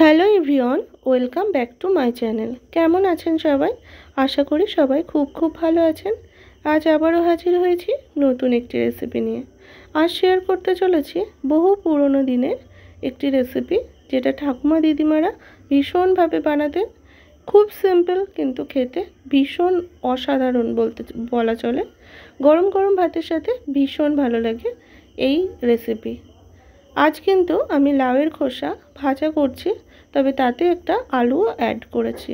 Hello everyone, welcome back to my channel. কেমন আছেন সবাই? আশা করি সবাই খুব ভালো আছেন। আজ আবারও হাজির হয়েছি নতুন একটি রেসিপি নিয়ে। আজ শেয়ার করতে চলেছি বহু পুরনো দিনের একটি রেসিপি, যেটা ঠাকুমা দিদিমারা ভীষণভাবে বানাতেন। খুব সিম্পল, কিন্তু খেতে ভীষণ অসাধারণ বলা চলে। গরম গরম ভাতের সাথে ভীষণ ভালো লাগে এই রেসিপি। আজ কিন্তু আমি লাউয়ের খোসা ভাজা করছি, তবে তাতে একটা আলুও অ্যাড করেছি।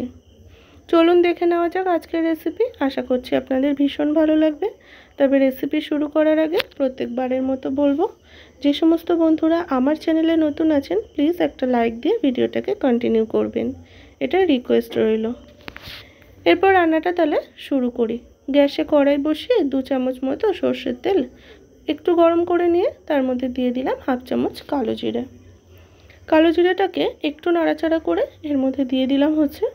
চলুন দেখে নেওয়া যাক আজকের রেসিপি। আশা করছি আপনাদের ভীষণ ভালো লাগবে। তবে রেসিপি শুরু করার আগে প্রত্যেকবারের মতো বলবো, যে সমস্ত বন্ধুরা আমার চ্যানেলে নতুন আছেন প্লিজ একটা লাইক দিয়ে ভিডিওটাকে কন্টিনিউ করবেন, এটা রিকোয়েস্ট রইল। এরপর রান্নাটা তাহলে শুরু করি। গ্যাসে কড়াই বসিয়ে 2 চামচ মতো সর্ষের তেল একটু গরম করে নিয়ে তার মধ্যে দিয়ে দিলাম হাফ চামচ কালো জিরে। কালো জিরেটাকে একটু নাড়াচাড়া করে এর মধ্যে দিয়ে দিলাম হচ্ছে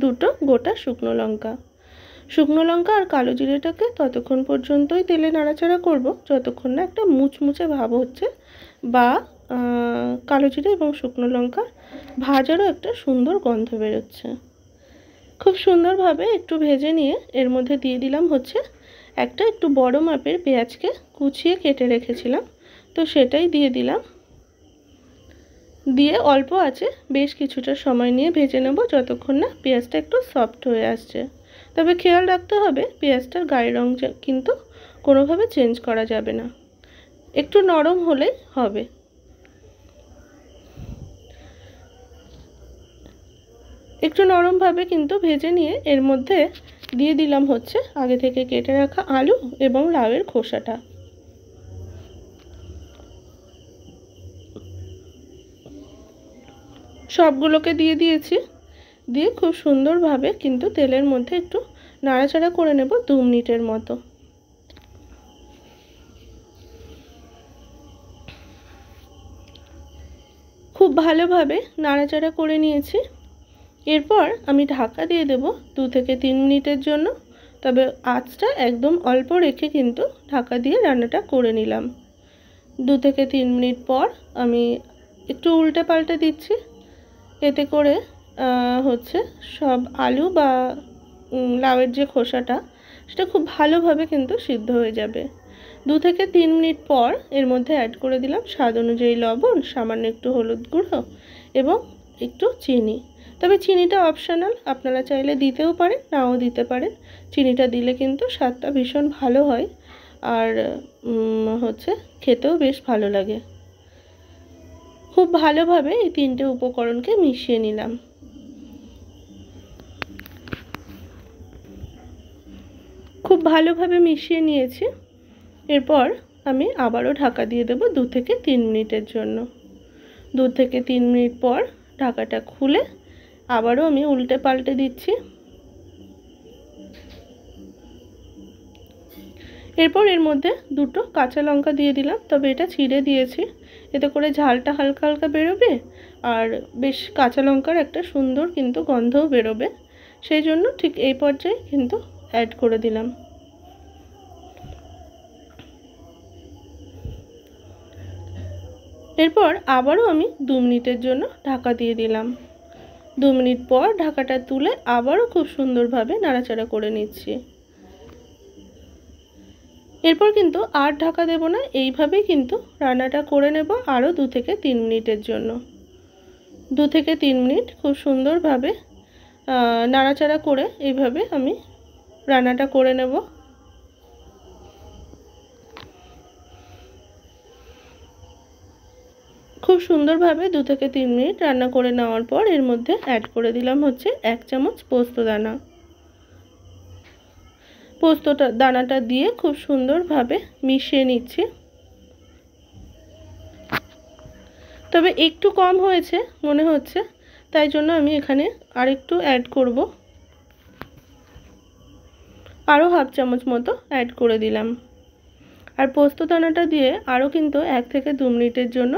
2টো গোটা শুকনো লঙ্কা। শুকনো লঙ্কা আর কালো জিরেটাকে ততক্ষণ পর্যন্তই তেলে নাড়াচাড়া করব যতক্ষণ না একটা মুচমুচে ভাব হচ্ছে, বা কালো জিরে এবং শুকনো লঙ্কা ভাজারও একটা সুন্দর গন্ধ বেরোচ্ছে। খুব সুন্দরভাবে একটু ভেজে নিয়ে এর মধ্যে দিয়ে দিলাম হচ্ছে একটা একটু বড় মাপের পেঁয়াজকে কুচিয়ে কেটে রেখেছিলাম, তো সেটাই দিয়ে দিলাম। দিয়ে অল্প আছে বেশ কিছুটা সময় নিয়ে ভেজে নেব যতক্ষণ না পেঁয়াজটা একটু সফট হয়ে আসছে। তবে খেয়াল রাখতে হবে পেঁয়াজটার গায়ের রং কিন্তু কোনোভাবে চেঞ্জ করা যাবে না, একটু নরম হলেই হবে। একটু নরমভাবে কিন্তু ভেজে নিয়ে এর মধ্যে দিয়ে দিলাম হচ্ছে আগে থেকে কেটে রাখা আলু এবং লাউয়ের খোসাটা। সবগুলোকে দিয়ে দিয়েছি। দিয়ে খুব সুন্দরভাবে কিন্তু তেলের মধ্যে একটু নাড়াচাড়া করে নেব 2 মিনিটের মতো। খুব ভালোভাবে নাড়াচাড়া করে নিয়েছি। এরপর আমি ঢাকা দিয়ে দেব 2 থেকে 3 মিনিটের জন্য। তবে আঁচটা একদম অল্প রেখে কিন্তু ঢাকা দিয়ে রান্নাটা করে নিলাম। 2 থেকে 3 মিনিট পর আমি একটু উল্টে পাল্টে দিচ্ছি, এতে করে হচ্ছে সব আলু বা লাউয়ের যে খোসাটা সেটা খুব ভালোভাবে কিন্তু সিদ্ধ হয়ে যাবে। 2 থেকে 3 মিনিট পর এর মধ্যে অ্যাড করে দিলাম স্বাদ অনুযায়ী লবণ, সামান্য একটু হলুদ গুঁড়ো এবং একটু চিনি। তবে চিনিটা অপশনাল, আপনারা চাইলে দিতেও পারেন, নাও দিতে পারেন। চিনিটা দিলে কিন্তু স্বাদটা ভীষণ ভালো হয়, আর হচ্ছে খেতেও বেশ ভালো লাগে। খুব ভালোভাবে এই 3টে উপকরণকে মিশিয়ে নিলাম। খুব ভালোভাবে মিশিয়ে নিয়েছি। এরপর আমি আবারও ঢাকা দিয়ে দেব 2 থেকে 3 মিনিটের জন্য। 2 থেকে 3 মিনিট পর ঢাকাটা খুলে আবারও আমি উল্টে পাল্টে দিচ্ছি। এরপর এর মধ্যে 2টো কাঁচা লঙ্কা দিয়ে দিলাম, তবে এটা ছিঁড়ে দিয়েছি, এতে করে ঝালটা হালকা হালকা বেরোবে আর বেশ কাঁচা লঙ্কার একটা সুন্দর কিন্তু গন্ধও বেরোবে। সেই জন্য ঠিক এই পর্যায়ে কিন্তু অ্যাড করে দিলাম। এরপর আবারও আমি 2 মিনিটের জন্য ঢাকা দিয়ে দিলাম। 2 মিনিট পর ঢাকাটা তুলে আবারও খুব সুন্দরভাবে নাড়াচাড়া করে নিচ্ছি। এরপর কিন্তু আর ঢাকা দেব না, এইভাবেই কিন্তু রান্নাটা করে নেব আরও 2 থেকে 3 মিনিটের জন্য। 2 থেকে 3 মিনিট খুব সুন্দরভাবে নাড়াচাড়া করে এইভাবে আমি রান্নাটা করে নেব। খুব সুন্দরভাবে 2 থেকে 3 মিনিট রান্না করে নেওয়ার পর এর মধ্যে অ্যাড করে দিলাম হচ্ছে 1 চামচ পোস্ত দানা। পোস্তটা দানাটা দিয়ে খুব সুন্দরভাবে মিশিয়ে নিচ্ছি। তবে একটু কম হয়েছে মনে হচ্ছে, তাই জন্য আমি এখানে আরেকটু অ্যাড করব, আরও হাফ চামচ মতো অ্যাড করে দিলাম। আর পোস্ত দানাটা দিয়ে আরও কিন্তু 1 থেকে 2 মিনিটের জন্য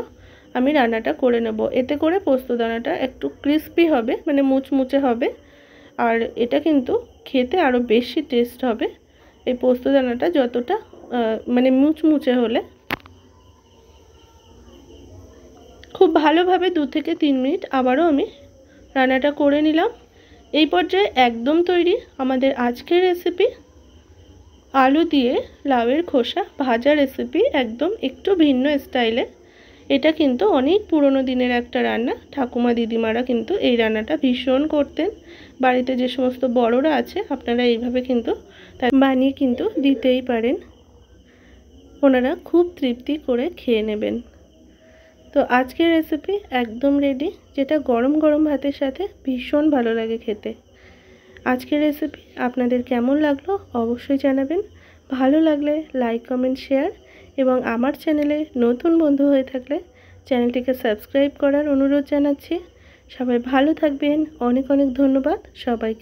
আমি রান্নাটা করে নেব। এতে করে পোস্ত দানাটা একটু ক্রিস্পি হবে, মানে মুচমুচে হবে, আর এটা কিন্তু খেতে আরও বেশি টেস্ট হবে। এই পোস্ত দানাটা যতটা মানে মুচমুচে হলে খুব ভালোভাবে 2 থেকে 3 মিনিট আবারও আমি রান্নাটা করে নিলাম। এই পর্যায়ে একদম তৈরি আমাদের আজকের রেসিপি, আলু দিয়ে লাউয়ের খোসা ভাজা রেসিপি, একদম একটু ভিন্ন স্টাইলে। এটা কিন্তু অনেক পুরনো দিনের একটা রান্না। ঠাকুমা দিদিমারা কিন্তু এই রান্নাটা ভীষণ করতেন। বাড়িতে যে সমস্ত বড়রা আছে আপনারা এইভাবে কিন্তু বানিয়ে কিন্তু দিতেই পারেন, ওনারা খুব তৃপ্তি করে খেয়ে নেবেন। তো আজকের রেসিপি একদম রেডি, যেটা গরম গরম ভাতের সাথে ভীষণ ভালো লাগে খেতে। আজকের রেসিপি আপনাদের কেমন লাগলো অবশ্যই জানাবেন। ভালো লাগলে লাইক কমেন্ট শেয়ার, এবং আমার চ্যানেলে নতুন বন্ধু হয়ে থাকলে চ্যানেলটিকে সাবস্ক্রাইব করার অনুরোধ জানাচ্ছি। সবাই ভালো থাকবেন। অনেক অনেক ধন্যবাদ সবাইকে।